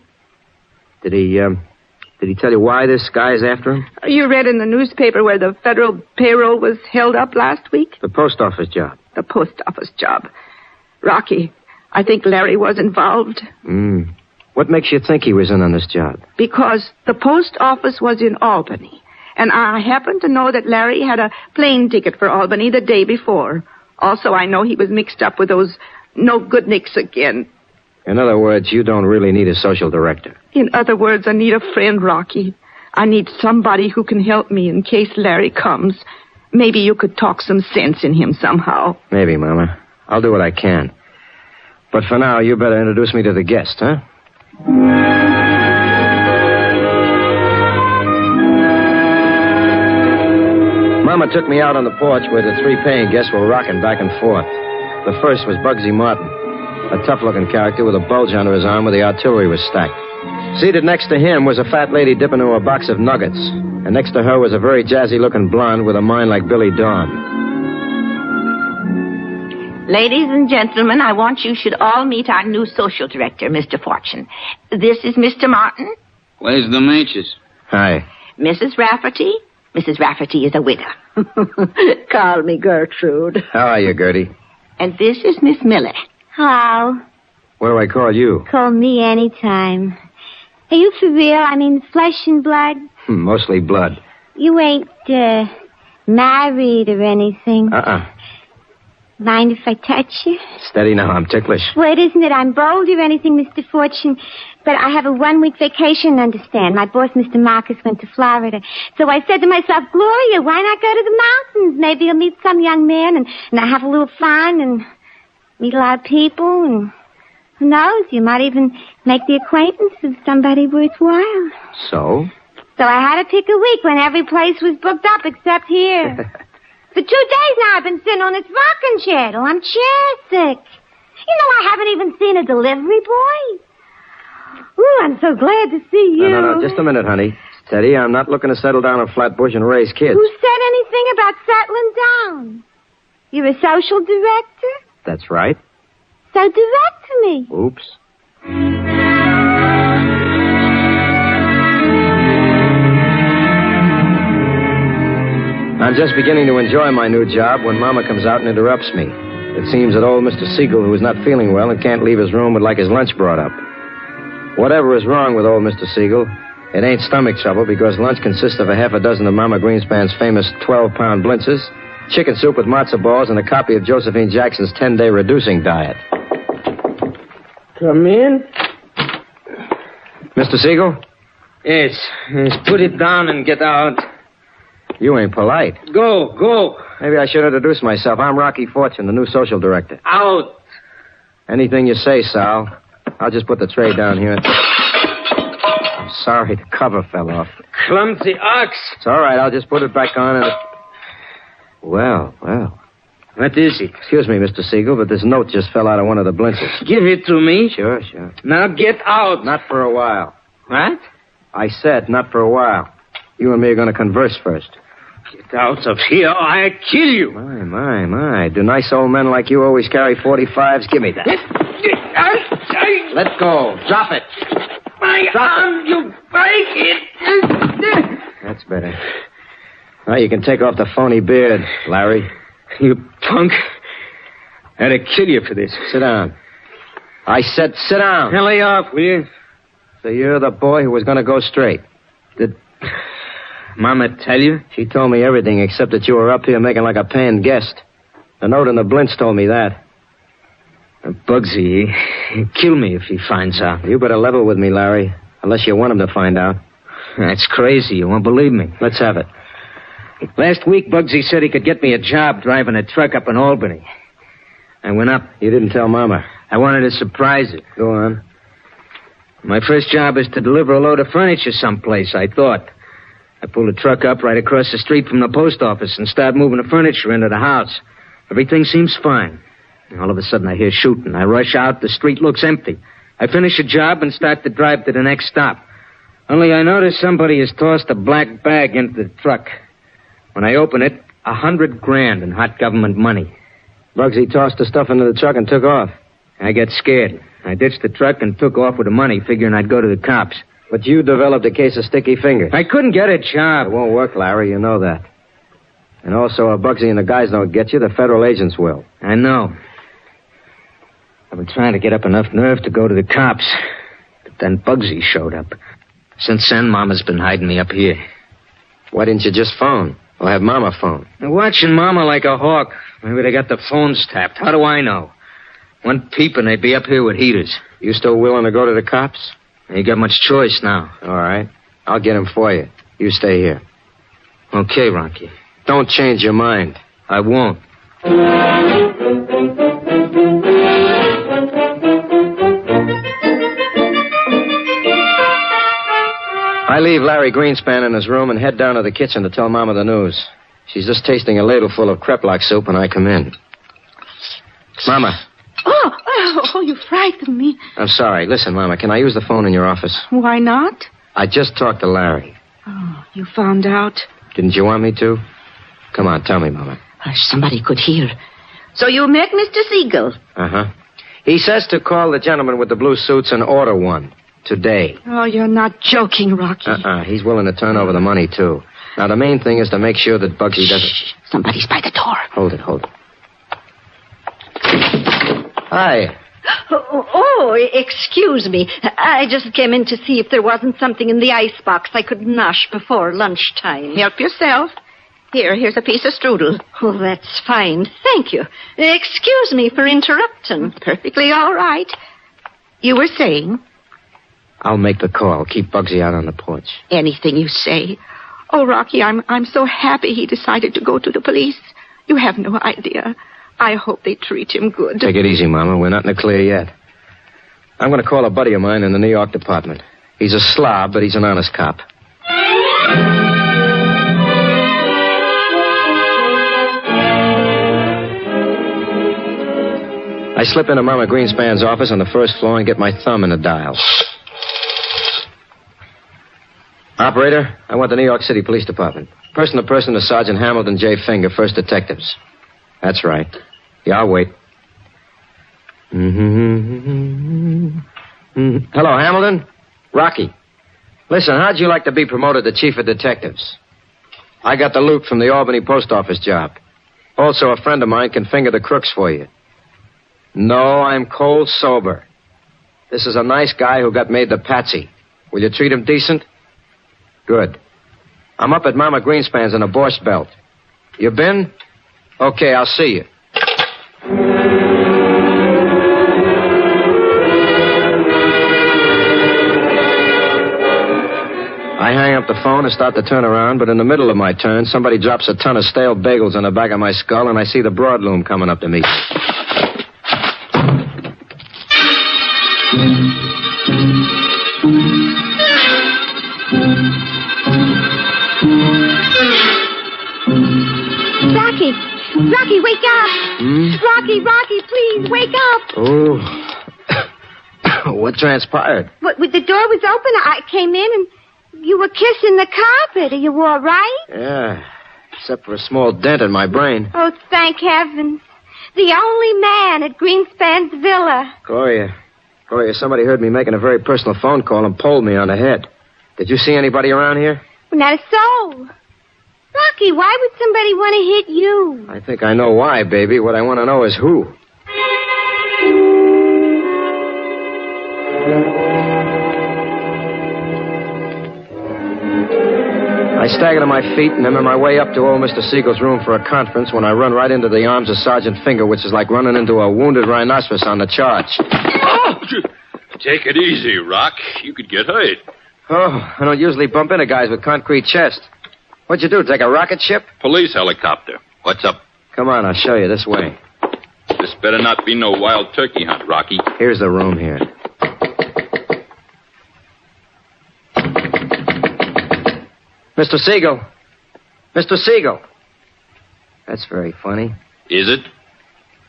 Did he tell you why this guy is after him? You read in the newspaper where the federal payroll was held up last week? The post office job. The post office job. Rocky, I think Larry was involved. What makes you think he was in on this job? Because the post office was in Albany, and I happen to know that Larry had a plane ticket for Albany the day before. Also, I know he was mixed up with those no-good-nicks again. In other words, you don't really need a social director. In other words, I need a friend, Rocky. I need somebody who can help me in case Larry comes. Maybe you could talk some sense in him somehow. Maybe, Mama. I'll do what I can. But for now, you better introduce me to the guest, huh? Mama took me out on the porch where the 3 paying guests were rocking back and forth. The first was Bugsy Martin, a tough-looking character with a bulge under his arm where the artillery was stacked. Seated next to him was a fat lady dipping into a box of nuggets, and next to her was a very jazzy-looking blonde with a mind like Billy Dawn. Ladies and gentlemen, I want you should all meet our new social director, Mr. Fortune. This is Mr. Martin. Where's the matches? Hi. Mrs. Rafferty. Mrs. Rafferty is a widow. Call me Gertrude. How are you, Gertie? And this is Miss Miller. Hello. What do I call you? Call me anytime. Are you for real? I mean, flesh and blood? Mostly blood. You ain't, married or anything? Mind if I touch you? Steady now, I'm ticklish. Well, it isn't that I'm bold or anything, Mr. Fortune, but I have a 1-week vacation, understand. My boss, Mr. Marcus, went to Florida. So I said to myself, Gloria, why not go to the mountains? Maybe I'll meet some young man and I have a little fun and meet a lot of people and who knows, you might even make the acquaintance of somebody worthwhile. So? So I had to pick a week when every place was booked up except here. For 2 days now I've been sitting on this rocking chair till I'm chair sick. You know, I haven't even seen a delivery boy. Ooh, I'm so glad to see you. No, just a minute, honey. Steady, I'm not looking to settle down in Flatbush and raise kids. Who said anything about settling down? You're a social director? That's right. So direct to me. Oops. I'm just beginning to enjoy my new job when Mama comes out and interrupts me. It seems that old Mr. Siegel, who is not feeling well and can't leave his room, would like his lunch brought up. Whatever is wrong with old Mr. Siegel, it ain't stomach trouble because lunch consists of a half a dozen of Mama Greenspan's famous 12-pound blintzes, chicken soup with matzo balls, and a copy of Josephine Jackson's 10-day reducing diet. Come in. Mr. Siegel? Yes. Put it down and get out. You ain't polite. Go. Maybe I should introduce myself. I'm Rocky Fortune, the new social director. Out. Anything you say, Sal. I'll just put the tray down here. I'm sorry, the cover fell off. Clumsy ox. It's all right. I'll just put it back on and... Well. What is it? Excuse me, Mr. Siegel, but this note just fell out of one of the blintzes. Give it to me. Sure. Now get out. Not for a while. What? I said not for a while. You and me are going to converse first. Get out of here or I'll kill you. My. Do nice old men like you always carry 45s? Give me that. Let go. Drop it. My arm, you break it. That's better. Now you can take off the phony beard, Larry. You punk. I'd kill you for this. Sit down. I said sit down. Lay off, will you? So you're the boy who was going to go straight. Did Mama tell you? She told me everything except that you were up here making like a paying guest. The note in the blintz told me that. Bugsy, he'll kill me if he finds out. You better level with me, Larry. Unless you want him to find out. That's crazy. You won't believe me. Let's have it. Last week, Bugsy said he could get me a job driving a truck up in Albany. I went up. You didn't tell Mama. I wanted to surprise her. Go on. My first job is to deliver a load of furniture someplace, I thought. I pulled a truck up right across the street from the post office and started moving the furniture into the house. Everything seems fine. All of a sudden, I hear shooting. I rush out. The street looks empty. I finish a job and start to drive to the next stop. Only I notice somebody has tossed a black bag into the truck. When I open it, $100,000 in hot government money. Bugsy tossed the stuff into the truck and took off. I got scared. I ditched the truck and took off with the money, figuring I'd go to the cops. But you developed a case of sticky fingers. I couldn't get a job. It won't work, Larry. You know that. And also, if Bugsy and the guys don't get you, the federal agents will. I know. I've been trying to get up enough nerve to go to the cops. But then Bugsy showed up. Since then, Mama's been hiding me up here. Why didn't you just phone? Or have Mama phone? They're watching Mama like a hawk. Maybe they got the phones tapped. How do I know? One peep and they'd be up here with heaters. You still willing to go to the cops? Ain't got much choice now. All right. I'll get him for you. You stay here. Okay, Rocky. Don't change your mind. I won't. I leave Larry Greenspan in his room and head down to the kitchen to tell Mama the news. She's just tasting a ladle full of kreplach soup when I come in. Mama. Oh, you frightened me. I'm sorry. Listen, Mama, can I use the phone in your office? Why not? I just talked to Larry. Oh, you found out? Didn't you want me to? Come on, tell me, Mama. Somebody could hear. So you met Mr. Siegel? Uh-huh. He says to call the gentleman with the blue suits and order one today. Oh, you're not joking, Rocky. He's willing to turn over the money, too. Now, the main thing is to make sure that Bugsy doesn't... Shh. Somebody's by the door. Hold it. Hi. Oh, excuse me. I just came in to see if there wasn't something in the icebox I could nosh before lunchtime. Help yourself. Here's a piece of strudel. Oh, that's fine. Thank you. Excuse me for interrupting. Perfectly all right. You were saying? I'll make the call. Keep Bugsy out on the porch. Anything you say. Oh, Rocky, I'm so happy he decided to go to the police. You have no idea. I hope they treat him good. Take it easy, Mama. We're not in the clear yet. I'm going to call a buddy of mine in the New York department. He's a slob, but he's an honest cop. I slip into Mama Greenspan's office on the first floor and get my thumb in the dial. Operator, I want the New York City Police Department. Person to person to Sergeant Hamilton J. Finger, First Detectives. That's right. Yeah, I'll wait. Hello, Hamilton? Rocky. Listen, how'd you like to be promoted to Chief of Detectives? I got the loot from the Albany post office job. Also, a friend of mine can finger the crooks for you. No, I'm cold sober. This is a nice guy who got made the patsy. Will you treat him decent? Good. I'm up at Mama Greenspan's in a Borscht Belt. You been? Okay, I'll see you. I hang up the phone and start to turn around, but in the middle of my turn, somebody drops a ton of stale bagels on the back of my skull, and I see the broadloom coming up to me. Rocky, wake up! Rocky, please, wake up! Oh. What transpired? With the door was open, I came in and you were kissing the carpet. Are you all right? Yeah, except for a small dent in my brain. Oh, thank heavens. The only man at Greenspan's villa. Gloria, somebody heard me making a very personal phone call and pulled me on the head. Did you see anybody around here? Not a soul. Rocky, why would somebody want to hit you? I think I know why, baby. What I want to know is who. I stagger to my feet, and I'm on my way up to old Mr. Siegel's room for a conference when I run right into the arms of Sergeant Finger, which is like running into a wounded rhinoceros on the charge. Oh! Take it easy, Rock. You could get hurt. Oh, I don't usually bump into guys with concrete chests. What'd you do, take a rocket ship? Police helicopter. What's up? Come on, I'll show you. This way. This better not be no wild turkey hunt, Rocky. Here's the room here. Mr. Siegel. Mr. Siegel. That's very funny. Is it?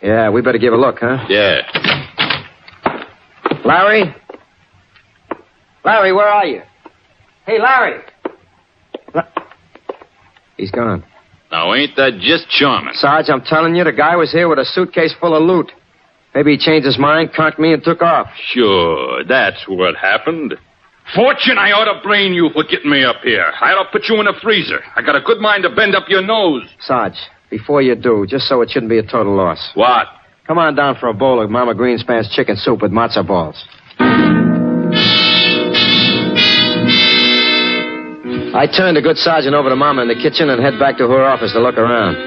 Yeah, we better give a look, huh? Yeah. Larry? Larry, where are you? Hey, Larry. He's gone. Now, ain't that just charming? Sarge, I'm telling you, the guy was here with a suitcase full of loot. Maybe he changed his mind, conked me, and took off. Sure, that's what happened. Fortune, I ought to brain you for getting me up here. I ought to put you in a freezer. I got a good mind to bend up your nose. Sarge, before you do, just so it shouldn't be a total loss. What? Come on down for a bowl of Mama Greenspan's chicken soup with matzo balls. I turn the good sergeant over to Mama in the kitchen and head back to her office to look around.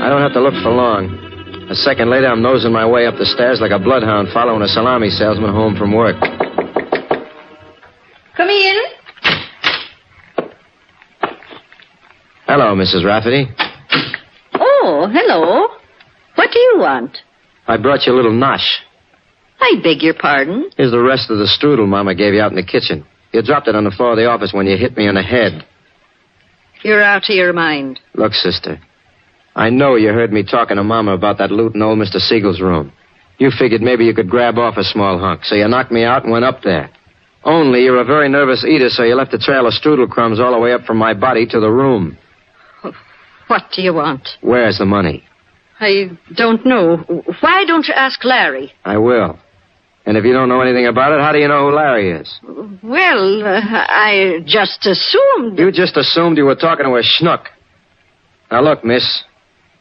I don't have to look for long. A second later, I'm nosing my way up the stairs like a bloodhound following a salami salesman home from work. Come in. Hello, Mrs. Rafferty. Oh, hello. What do you want? I brought you a little nosh. I beg your pardon? Here's the rest of the strudel Mama gave you out in the kitchen. You dropped it on the floor of the office when you hit me on the head. You're out of your mind. Look, sister, I know you heard me talking to Mama about that loot in old Mr. Siegel's room. You figured maybe you could grab off a small hunk, so you knocked me out and went up there. Only you're a very nervous eater, so you left a trail of strudel crumbs all the way up from my body to the room. What do you want? Where's the money? I don't know. Why don't you ask Larry? I will. And if you don't know anything about it, how do you know who Larry is? Well, I just assumed... You just assumed you were talking to a schnook. Now, look, miss.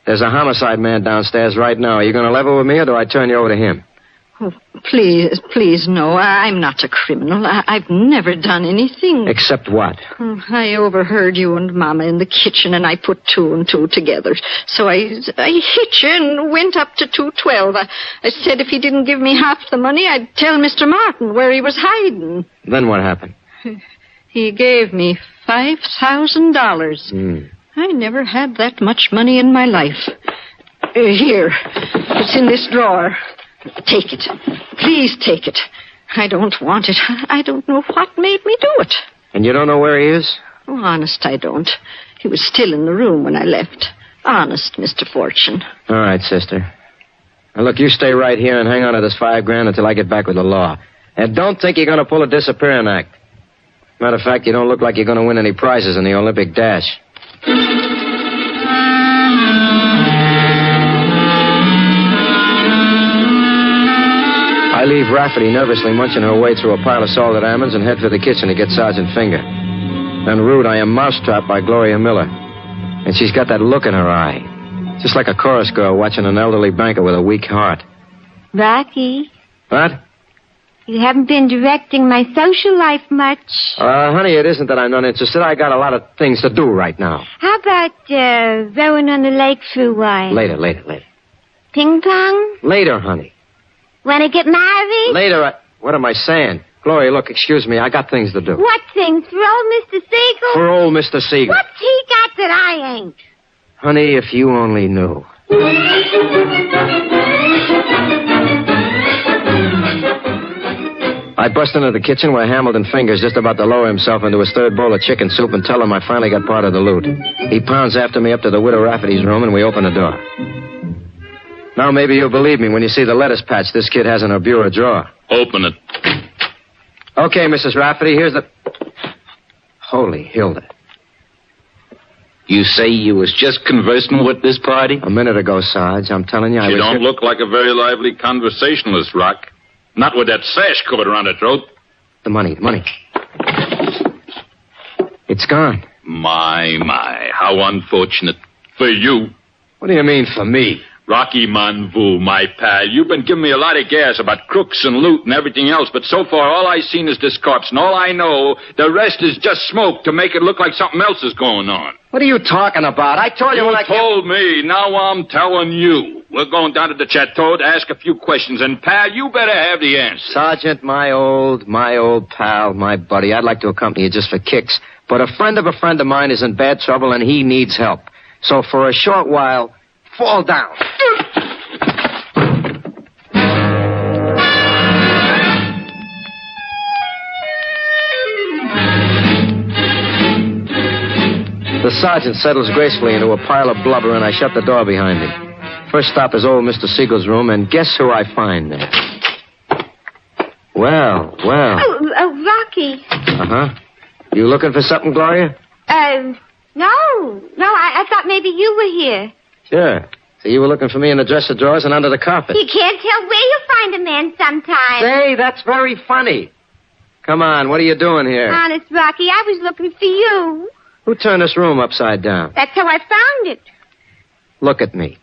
There's a homicide man downstairs right now. Are you going to level with me, or do I turn you over to him? Oh, please, no. I'm not a criminal. I've never done anything. Except what? I overheard you and Mama in the kitchen, and I put 2 and 2 together. So I hit you and went up to 212. I said if he didn't give me half the money, I'd tell Mr. Martin where he was hiding. Then what happened? He gave me $5,000. I never had that much money in my life. Here. It's in this drawer. Take it. Please take it. I don't want it. I don't know what made me do it. And you don't know where he is? Oh, honest, I don't. He was still in the room when I left. Honest, Mr. Fortune. All right, sister. Now, look, you stay right here and hang on to this $5,000 until I get back with the law. And don't think you're going to pull a disappearing act. Matter of fact, you don't look like you're going to win any prizes in the Olympic dash. I leave Rafferty nervously munching her way through a pile of salted almonds and head for the kitchen to get Sergeant Finger. En route, I am mousetrapped by Gloria Miller. And she's got that look in her eye. Just like a chorus girl watching an elderly banker with a weak heart. Rocky, What? you haven't been directing my social life much. Honey, it isn't that I'm not interested. I got a lot of things to do right now. How about rowing on the lake for a while? Later. Ping pong? Later, honey. Want to get married? Later, what am I saying? Gloria, look, excuse me. I got things to do. What things? For old Mr. Siegel? For old Mr. Siegel. What's he got that I ain't? Honey, if you only knew. I bust into the kitchen where Hamilton Fingers just about to lower himself into his third bowl of chicken soup and tell him I finally got part of the loot. He pounds after me up to the Widow Rafferty's room, and we open the door. Now maybe you'll believe me when you see the lettuce patch this kid has in her bureau drawer. Open it. Okay, Mrs. Rafferty, here's the... Holy Hilda. You say you was just conversing with this party? A minute ago, Sarge. I'm telling you, You don't look like a very lively conversationalist, Rock. Not with that sash covered around her throat. The money. It's gone. My, how unfortunate. For you. What do you mean, for me? Rocky Manvu, my pal, you've been giving me a lot of gas about crooks and loot and everything else, but so far all I seen is this corpse, and all I know, the rest is just smoke to make it look like something else is going on. What are you talking about? I told you when I came... You told me, now I'm telling you. We're going down to the Chateau to ask a few questions, and pal, you better have the answer. Sergeant, my old pal, my buddy, I'd like to accompany you just for kicks, but a friend of mine is in bad trouble and he needs help. So for a short while, fall down. The sergeant settles gracefully into a pile of blubber, and I shut the door behind me. First stop is old Mr. Siegel's room, and guess who I find there? Well. Oh, Rocky. Uh-huh. You looking for something, Gloria? No, I thought maybe you were here. Sure. So you were looking for me in the dresser drawers and under the carpet. You can't tell where you find a man sometimes. Say, that's very funny. Come on, what are you doing here? Honest, Rocky, I was looking for you. Who turned this room upside down? That's how I found it. Look at me.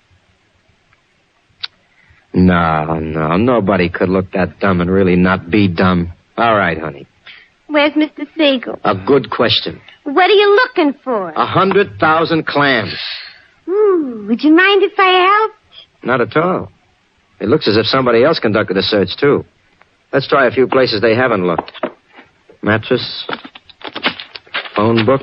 No, nobody could look that dumb and really not be dumb. All right, honey. Where's Mr. Siegel? A good question. What are you looking for? 100,000 clams. Ooh, would you mind if I helped? Not at all. It looks as if somebody else conducted a search, too. Let's try a few places they haven't looked. Mattress. Phone book.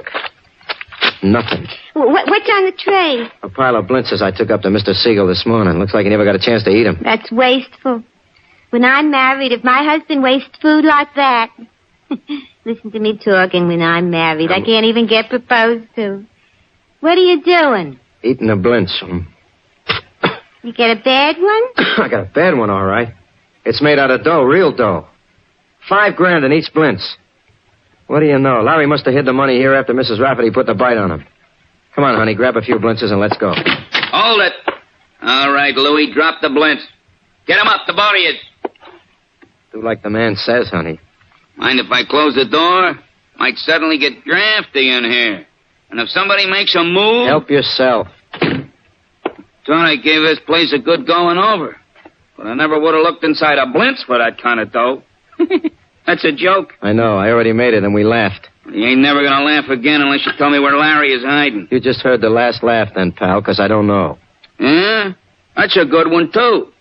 Nothing. What's on the tray? A pile of blintzes I took up to Mr. Siegel this morning. Looks like he never got a chance to eat them. That's wasteful. When I'm married, if my husband wastes food like that... Listen to me talking when I'm married. I can't even get proposed to. What are you doing? Eating a blintz. You get a bad one? I got a bad one, all right. It's made out of dough, real dough. $5,000 in each blintz. What do you know? Larry must have hid the money here after Mrs. Rafferty put the bite on him. Come on, honey, grab a few blintzes and let's go. Hold it. All right, Louie, drop the blintz. Get him up, the both of you. Do like the man says, honey. Mind if I close the door? Might suddenly get drafty in here. And if somebody makes a move... Help yourself. Thought I gave this place a good going over. But I never would have looked inside a blintz for that kind of dough. That's a joke. I know. I already made it, and we laughed. You ain't never gonna laugh again unless you tell me where Larry is hiding. You just heard the last laugh then, pal, because I don't know. Yeah? That's a good one, too.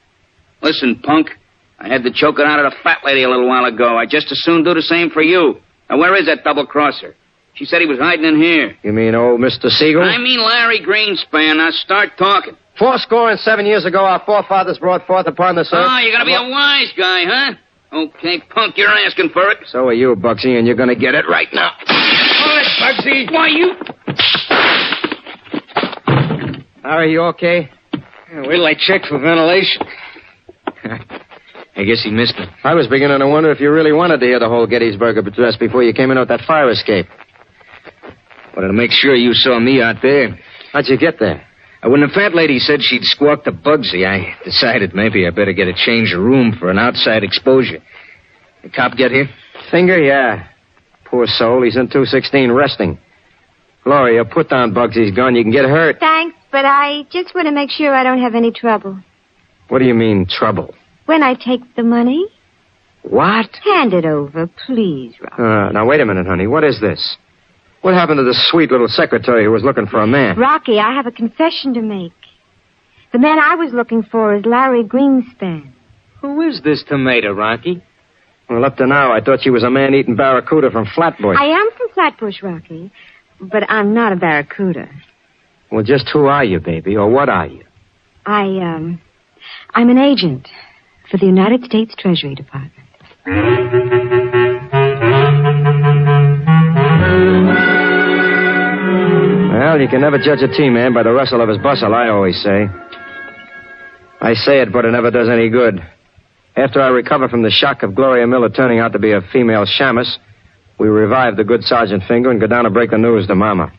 Listen, punk. I had to choke it out of the fat lady a little while ago. I'd just as soon do the same for you. Now, where is that double-crosser? She said he was hiding in here. You mean old Mr. Siegel? I mean Larry Greenspan. Now, start talking. 7 years ago, our forefathers brought forth upon this earth... Oh, you're gonna be a wise guy, huh? Okay, punk, you're asking for it. So are you, Bugsy, and you're gonna get it right now. Hold it, Bugsy. Why, you... Are you okay? Yeah, wait till I check for ventilation. I guess he missed it. I was beginning to wonder if you really wanted to hear the whole Gettysburg address before you came in with that fire escape. Wanted to make sure you saw me out there. How'd you get there? When the fat lady said she'd squawk to Bugsy, I decided maybe I better get a change of room for an outside exposure. The cop get here? Finger, yeah. Poor soul, he's in 216 resting. Gloria, put down Bugsy's gun. You can get hurt. Thanks, but I just want to make sure I don't have any trouble. What do you mean, trouble? When I take the money, What? hand it over, please, Rob. Now, wait a minute, honey. What is this? What happened to the sweet little secretary who was looking for a man? Rocky, I have a confession to make. The man I was looking for is Larry Greenspan. Who is this tomato, Rocky? Well, up to now, I thought she was a man-eating barracuda from Flatbush. I am from Flatbush, Rocky, but I'm not a barracuda. Well, just who are you, baby, or what are you? I'm an agent for the United States Treasury Department. Well, you can never judge a T-man by the rustle of his bustle, I always say. I say it, but it never does any good. After I recover from the shock of Gloria Miller turning out to be a female shamus, we revive the good Sergeant Finger and go down to break the news to Mama.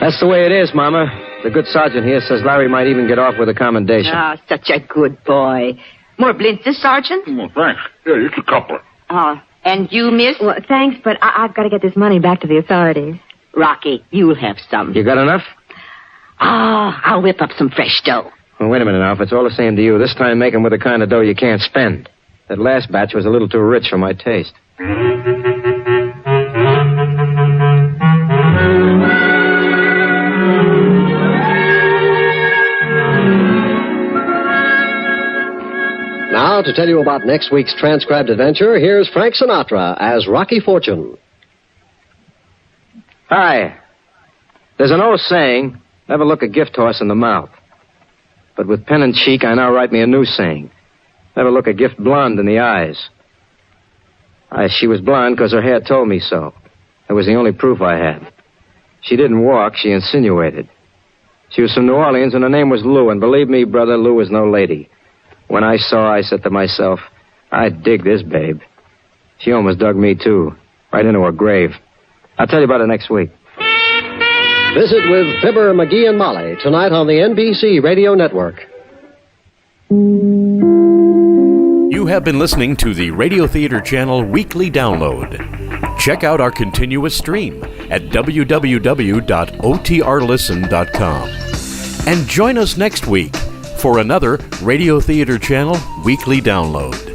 That's the way it is, Mama. The good sergeant here says Larry might even get off with a commendation. Ah, such a good boy. More blintzes, Sergeant? Well, thanks. Yeah, just a couple. Oh, and you, miss? Well, thanks, but I've got to get this money back to the authorities. Rocky, you'll have some. You got enough? Ah, I'll whip up some fresh dough. Well, wait a minute now. If it's all the same to you, this time make 'em with the kind of dough you can't spend. That last batch was a little too rich for my taste. Now, to tell you about next week's transcribed adventure, here's Frank Sinatra as Rocky Fortune. Hi. There's an old saying, never look a gift horse in the mouth. But with pen and cheek, I now write me a new saying. Never look a gift blonde in the eyes. She was blonde because her hair told me so. That was the only proof I had. She didn't walk, she insinuated. She was from New Orleans, and her name was Lou, and believe me, brother, Lou was no lady. When I saw her, I said to myself, I dig this babe. She almost dug me, too, right into her grave. I'll tell you about it next week. Visit with Fibber, McGee, and Molly tonight on the NBC Radio Network. You have been listening to the Radio Theater Channel Weekly Download. Check out our continuous stream at www.otrlisten.com. And join us next week for another Radio Theater Channel Weekly Download.